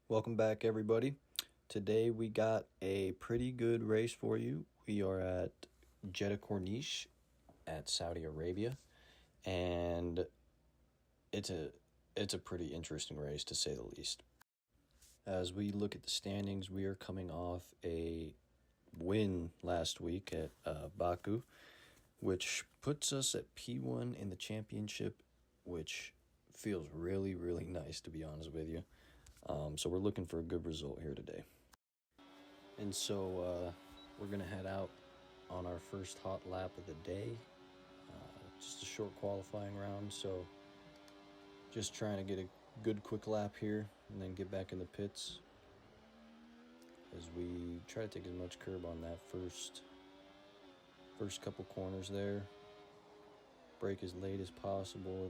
Welcome back, everybody. Today we got a pretty good race for you. We are at Jeddah Corniche at Saudi Arabia, and it's a it's a pretty interesting race to say the least. As we look at the standings, we are coming off a win last week at Baku, which puts us at P1 in the championship, which feels really, really nice, to be honest with you. So we're looking for a good result here today. And so we're going to head out on our first hot lap of the day. Just a short qualifying round, so just trying to get a good quick lap here and then get back in the pits as we try to take as much curb on that first couple corners there. Brake as late as possible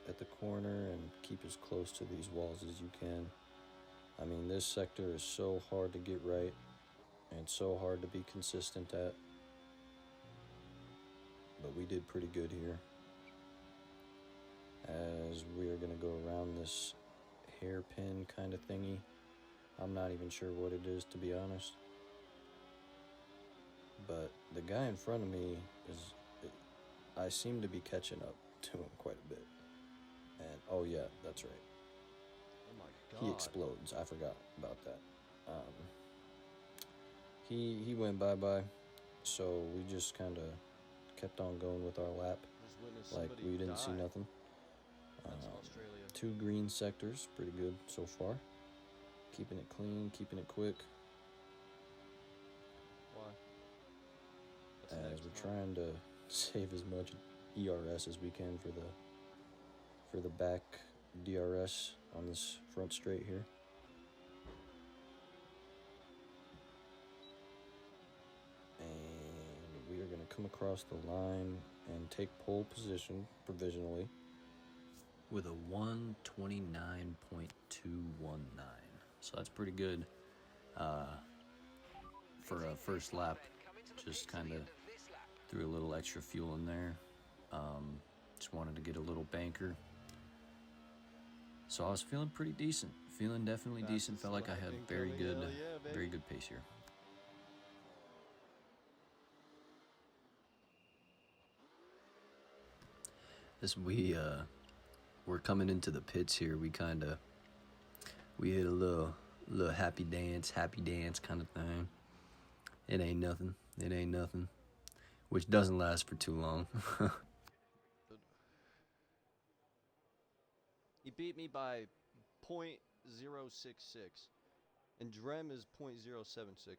at the corner and keep as close to these walls as you can. I mean, this sector is so hard to get right and so hard to be consistent at, but we did pretty good here as we are going to go around this hairpin kind of thingy. I'm not even sure what it is, to be honest, but the guy in front of me I seem to be catching up to him quite a bit. And oh yeah, that's right, Oh my god. he explodes. I forgot about that. He went bye-bye, so we just kind of kept on going with our lap Just witnessed like somebody we didn't see die. nothing. That's Australia. 2 green sectors, pretty good so far. Keeping it clean, keeping it quick, Why? That's as next, we're huh? trying to save as much ERS as we can for the back DRS on this front straight here. And we are going to come across the line and take pole position provisionally with a 129.219. So that's pretty good for a first lap. Just kind of threw a little extra fuel in there. Just wanted to get a little banker. So I was feeling pretty decent. Feeling definitely decent. Felt like I had very good pace here. As we're coming into the pits here, we hit a little happy dance kind of thing. It ain't nothing. Which doesn't last for too long. He beat me by 0.066, and Drem is 0.076.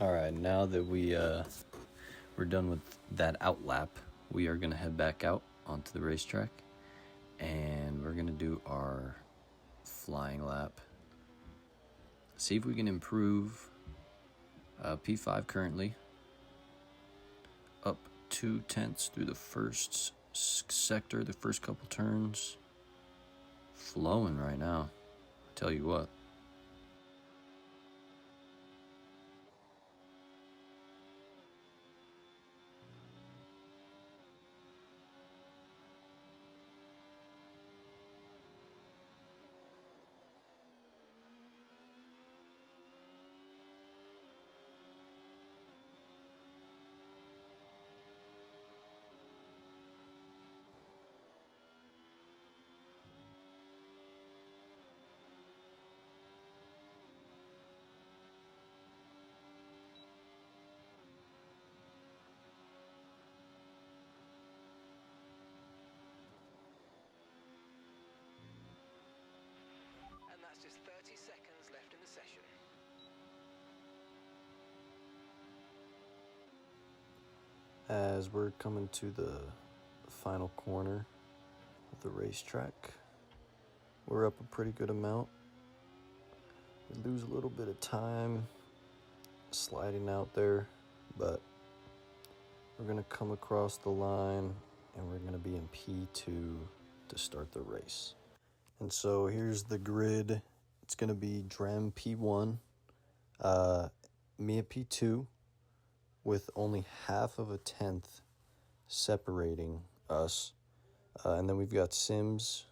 Alright, now that we're done with that out lap, we are gonna head back out onto the racetrack and we're gonna do our flying lap. See if we can improve. P5 currently up 0.2 through the first sector, the first couple turns. Flowing right now, tell you what. And that's just 30 seconds left in the session. As we're coming to the final corner of the racetrack, we're up a pretty good amount. We lose a little bit of time sliding out there, but we're going to come across the line and we're going to be in P2 to start the race. And so here's the grid. It's going to be Drem P1, me at P2, with only half of a tenth separating us. And then we've got Sims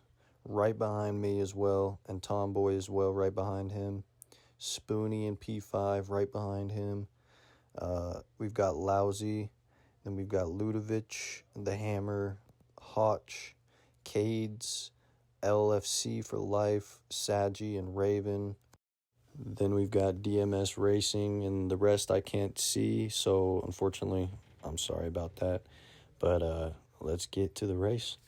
right behind me as well, and Tomboy as well right behind him. Spoonie in P5 right behind him. We've got Lousy, then we've got Ludovic, The Hammer, Hotch, Cades, LFC for life, Saji and Raven. Then we've got DMS Racing, and the rest I can't see, so unfortunately, I'm sorry about that. But let's get to the race.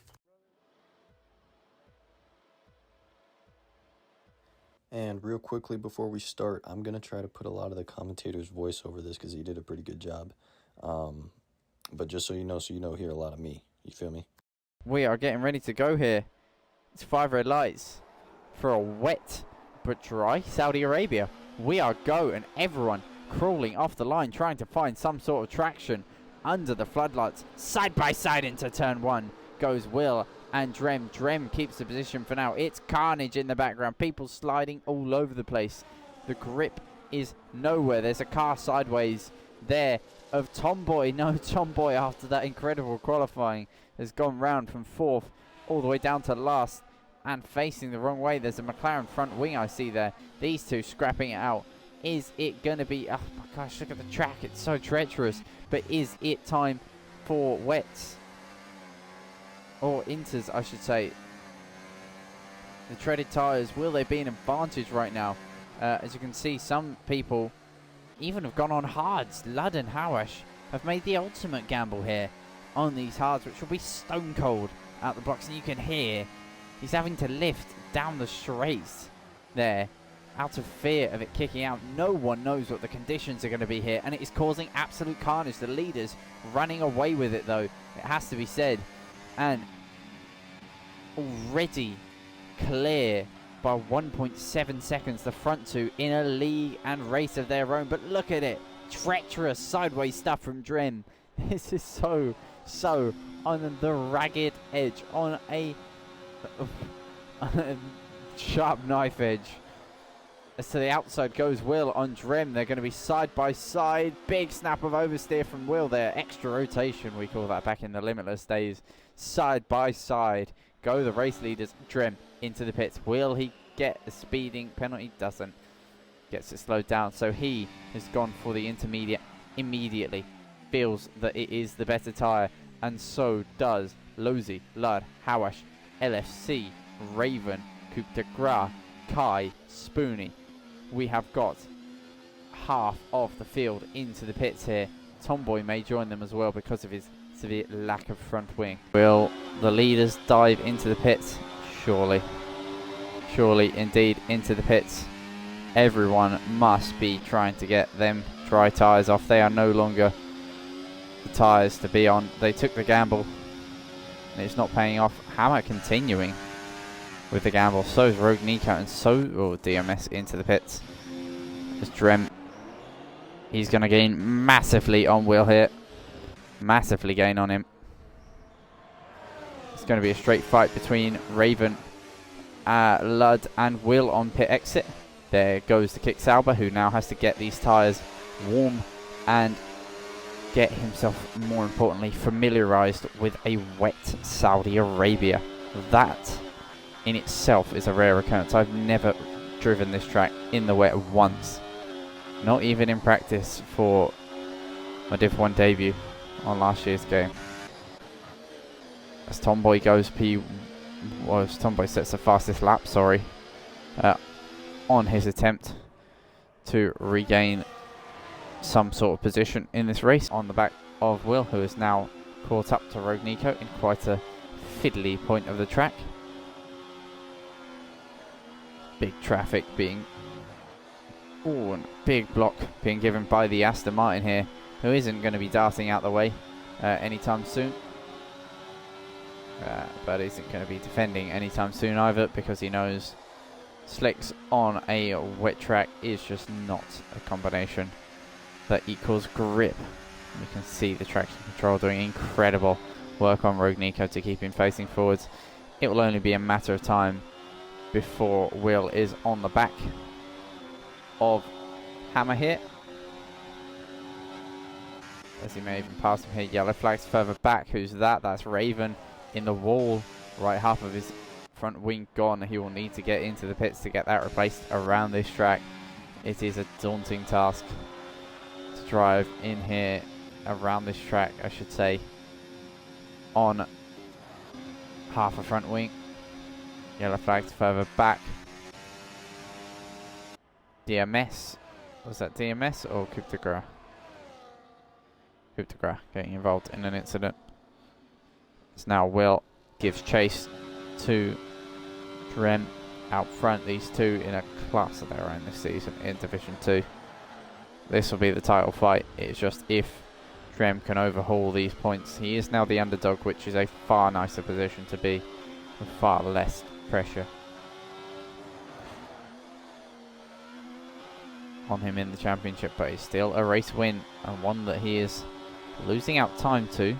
And real quickly before we start, I'm going to try to put a lot of the commentator's voice over this because he did a pretty good job. But just so you know hear a lot of me. You feel me? We are getting ready to go here. It's 5 red lights for a wet but dry Saudi Arabia. We are go, and everyone crawling off the line trying to find some sort of traction under the floodlights. Side by side into turn 1 goes Will and Drem. Drem keeps the position for now. It's carnage in the background. People sliding all over the place. The grip is nowhere. There's a car sideways there of Tomboy. No, Tomboy, after that incredible qualifying, has gone round from 4th all the way down to last and facing the wrong way. There's a McLaren front wing I see there. These two scrapping it out. Is it going to be... Oh my gosh, look at the track. It's so treacherous. But is it time for wets? Or inters, I should say. The treaded tyres, will they be an advantage right now? As you can see, some people even have gone on hards. Ludd and Hawash have made the ultimate gamble here on these hards, which will be stone cold out the blocks. And you can hear he's having to lift down the straights there out of fear of it kicking out. No one knows what the conditions are going to be here, and it is causing absolute carnage. The leaders running away with it, though, it has to be said. And already clear by 1.7 seconds, the front two in a league and race of their own. But look at it, treacherous sideways stuff from Drem. This is so on the ragged edge, on a sharp knife edge. As to the outside goes Will on Drem. They're going to be side by side. Big snap of oversteer from Will there. Extra rotation, we call that back in the Limitless days. Side by side go the race leaders. Drem into the pits. Will he get a speeding penalty? Doesn't. Gets it slowed down. So he has gone for the intermediate immediately. Feels that it is the better tyre. And so does Lozy, Ludd, Hawash, LFC, Raven, Coupe de Gras, Kai, Spoonie. We have got half of the field into the pits here. Tomboy may join them as well because of his severe lack of front wing. Will the leaders dive into the pits? Surely. Surely indeed into the pits. Everyone must be trying to get them dry tyres off. They are no longer the tyres to be on. They took the gamble and it's not paying off. Hammer continuing with the gamble. So is Rogue Nico, and so DMS into the pits. As Drem, he's going to gain massively on Will here. Massively gain on him. It's going to be a straight fight between Raven, Ludd and Will on pit exit. There goes the Kick Sauber, who now has to get these tyres warm and get himself, more importantly, familiarised with a wet Saudi Arabia. That in itself is a rare occurrence. I've never driven this track in the wet once. Not even in practice for my Div 1 debut on last year's game. As Tomboy goes Tomboy sets the fastest lap, on his attempt to regain some sort of position in this race on the back of Will, who is now caught up to Rogue Nico in quite a fiddly point of the track. Big traffic being... and big block being given by the Aston Martin here, who isn't going to be darting out the way anytime soon. But isn't going to be defending anytime soon either, because he knows Slicks on a wet track is just not a combination that equals grip. You can see the traction control doing incredible work on Rogue Nico to keep him facing forwards. It will only be a matter of time before Will is on the back of Hammer here. As he may even pass him here. Yellow flags further back. Who's that? That's Raven in the wall. Right half of his front wing gone. He will need to get into the pits to get that replaced around this track. It is a daunting task to drive in here around this track, I should say, on half a front wing. Yellow flags further back. DMS. Was that DMS or Coup de Grace? Coup de Grace getting involved in an incident. It's now Will gives chase to Drem out front. These two in a class of their own this season in Division 2. This will be the title fight. It's just if Drem can overhaul these points. He is now the underdog, which is a far nicer position to be with far less pressure on him in the championship, but it's still a race win and one that he is losing out time to.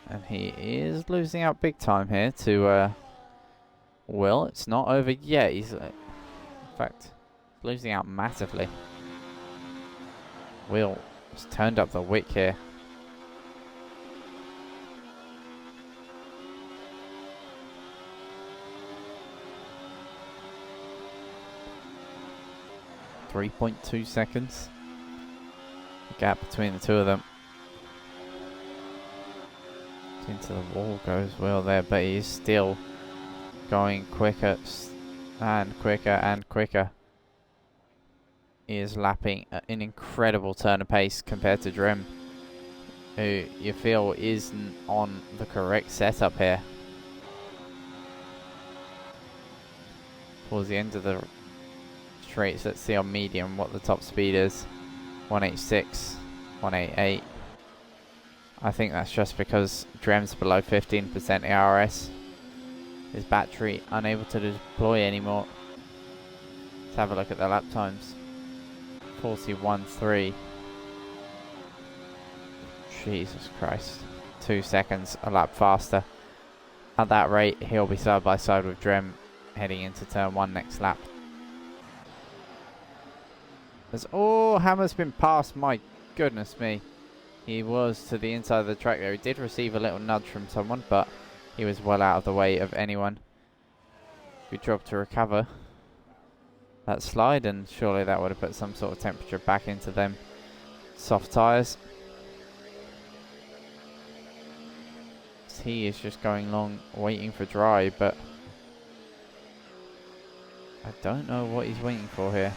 And he is losing out big time here to Will. It's not over yet. He's, in fact, losing out massively. Will has turned up the wick here. .2 seconds. The gap between the two of them. Into the wall goes Will there, but he's still going quicker and quicker and quicker. He is lapping at an incredible turn of pace compared to Drem, who you feel isn't on the correct setup here. Towards the end of the straights, let's see on medium what the top speed is. 186, 188. I think that's just because Drem's below 15% ARS. His battery unable to deploy anymore. Let's have a look at the lap times. 41.3. Jesus Christ. 2 seconds a lap faster. At that rate, he'll be side by side with Drem heading into turn 1 next lap. As Hammer's been passed, my goodness me. He was to the inside of the track there. He did receive a little nudge from someone, but he was well out of the way of anyone. Good job to recover that slide, and surely that would have put some sort of temperature back into them soft tyres. He is just going long, waiting for dry, but I don't know what he's waiting for here.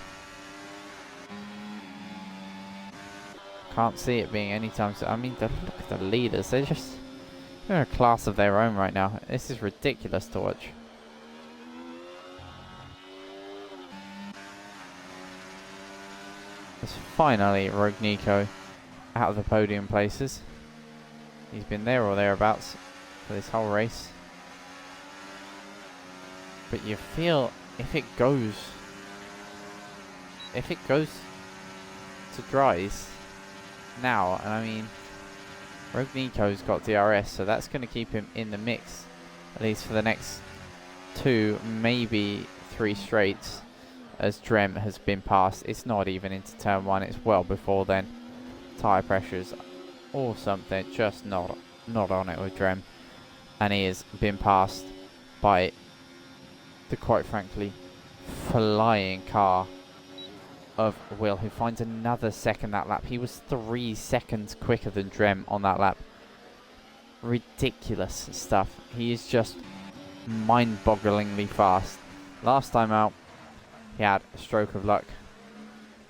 Can't see it being any time soon. I mean, look at the leaders. They're in a class of their own right now. This is ridiculous to watch. It's finally Rogue Nico out of the podium places. He's been there or thereabouts for this whole race. But you feel if it goes to dries now, and I mean, Rogue Nico's got DRS, so that's going to keep him in the mix, at least for the next 2, maybe 3 straights, as Drem has been passed. It's not even into turn 1, it's well before then. Tyre pressures or something, just not on it with Drem, and he has been passed by the, quite frankly, flying car of Will, who finds another second that lap. He was 3 seconds quicker than Drem on that lap. Ridiculous stuff. He is just mind-bogglingly fast. Last time out, he had a stroke of luck.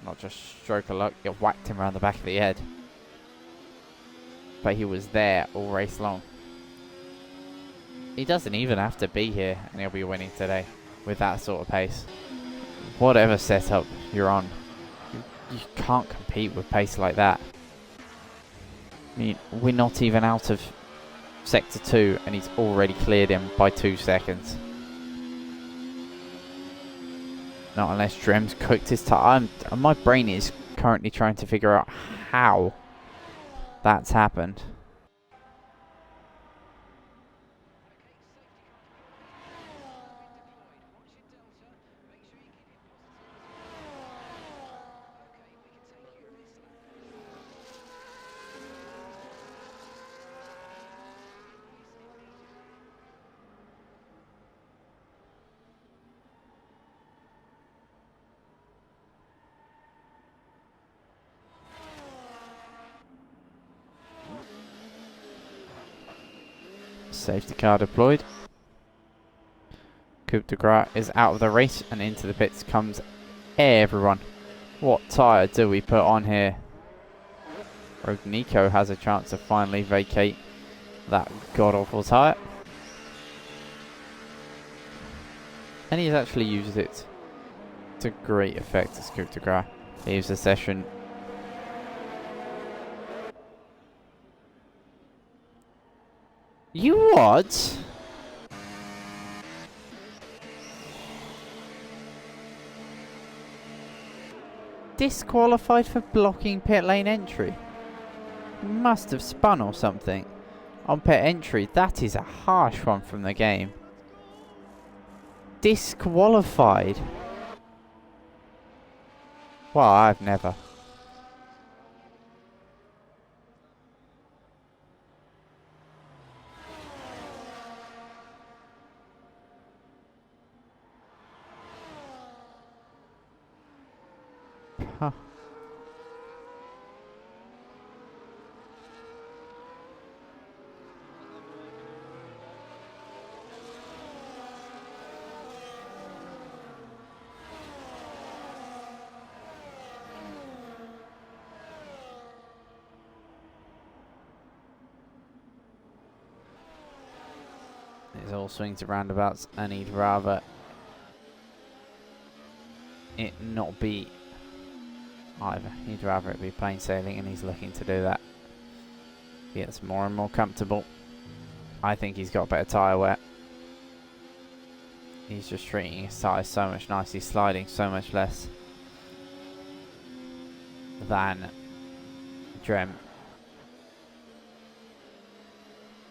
Not just stroke of luck, it whacked him around the back of the head. But he was there all race long. He doesn't even have to be here, and he'll be winning today with that sort of pace. Whatever setup you're on, you can't compete with pace like that. I mean, we're not even out of sector 2 and he's already cleared him by 2 seconds. Not unless Drem's cooked his time. My brain is currently trying to figure out how that's happened. Safety car deployed. Coupe de Gras is out of the race and into the pits comes everyone. What tyre do we put on here? Rogue Nico has a chance to finally vacate that god-awful tyre. And he's actually used it to great effect as Coupe de Gras leaves the session. You what? Disqualified for blocking pit lane entry. Must have spun or something. On pit entry, that is a harsh one from the game. Disqualified. Well, I've never. Huh. It's all swings and roundabouts, and he'd rather it not be either. He'd rather it be plain sailing, and he's looking to do that. He gets more and more comfortable. I think he's got better tyre wear. He's just treating his tyres so much nicer. He's sliding so much less than Drem.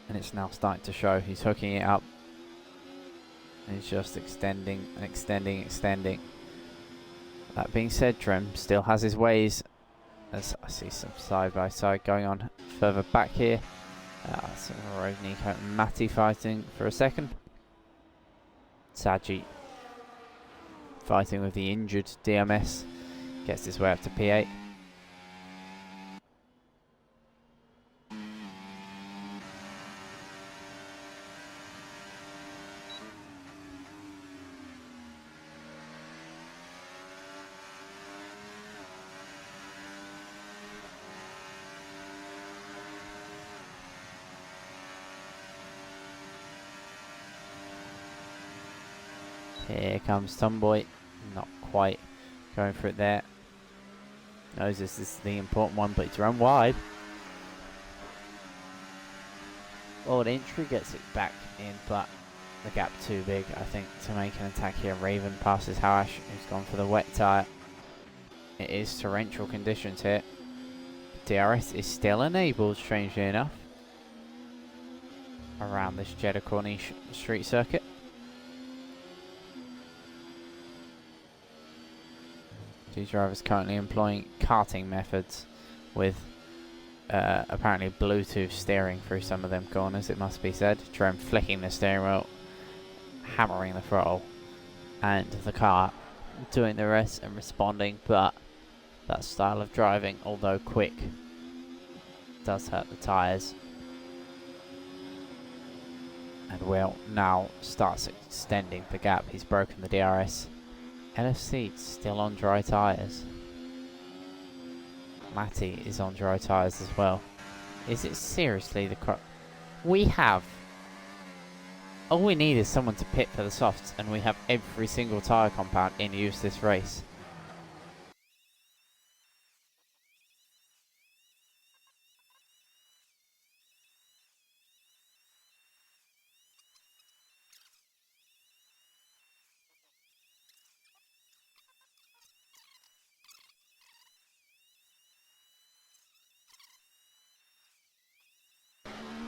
And it's now starting to show. He's hooking it up. And he's just extending and extending, extending. That being said, Drem still has his ways. As I see some side by side going on further back here. Some Rogue Nico and Matty fighting for a second. Saji fighting with the injured DMS. Gets his way up to P8. Here comes Tomboy, not quite going for it there. Knows this is the important one, but it's run wide. Forward entry gets it back in, but the gap too big, I think, to make an attack here. Raven passes Hawash, who's gone for the wet tyre. It is torrential conditions here. DRS is still enabled, strangely enough, around this Jeddah Corniche street circuit. Two drivers currently employing karting methods with apparently Bluetooth steering through some of them corners, it must be said. Drem flicking the steering wheel, hammering the throttle, and the car doing the rest and responding, but that style of driving, although quick, does hurt the tyres. And Will now starts extending the gap. He's broken the DRS. LFC still on dry tyres. Matty is on dry tyres as well. Is it seriously the we have... all we need is someone to pit for the softs, and we have every single tyre compound in use this race.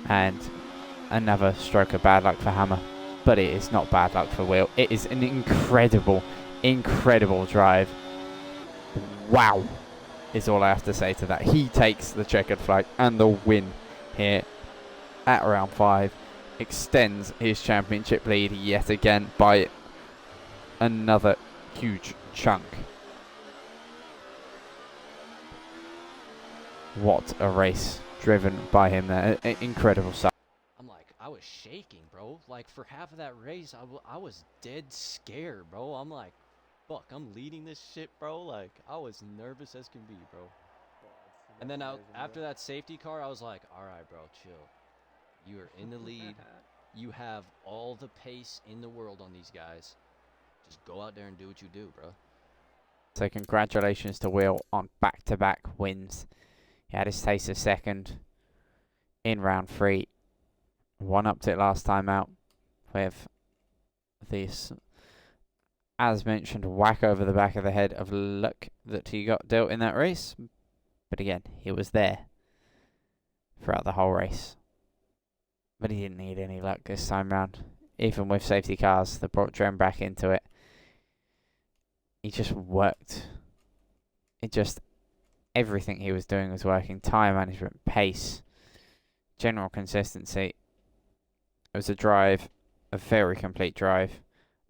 And another stroke of bad luck for Hammer. But it is not bad luck for Will. It is an incredible, incredible drive. Wow, is all I have to say to that. He takes the checkered flag and the win here at round 5. Extends his championship lead yet again by another huge chunk. What a race driven by him there. Incredible stuff. I'm like, I was shaking, bro. Like, for half of that race, I was dead scared, bro. I'm like, fuck, I'm leading this shit, bro. Like, I was nervous as can be, bro. And then after that safety car, I was like, all right, bro, chill. You are in the lead. You have all the pace in the world on these guys. Just go out there and do what you do, bro. So congratulations to Will on back-to-back wins. He had his taste of second in round 3. One-upped it last time out with this, as mentioned, whack over the back of the head of luck that he got dealt in that race. But again, he was there throughout the whole race. But he didn't need any luck this time round. Even with safety cars that brought Drem back into it. He just worked. Everything he was doing was working. Tyre management, pace, general consistency. It was a drive, a very complete drive,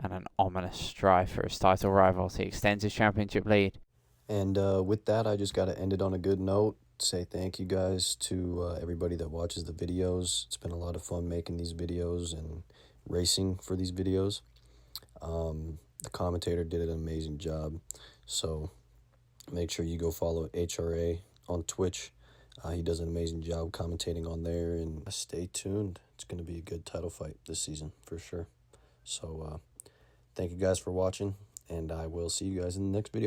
and an ominous drive for his title rivals. He extends his championship lead. And with that, I just got to end it on a good note. Say thank you guys to everybody that watches the videos. It's been a lot of fun making these videos and racing for these videos. The commentator did an amazing job. So make sure you go follow HRA on Twitch. He does an amazing job commentating on there. And stay tuned. It's going to be a good title fight this season for sure. So thank you guys for watching. And I will see you guys in the next video.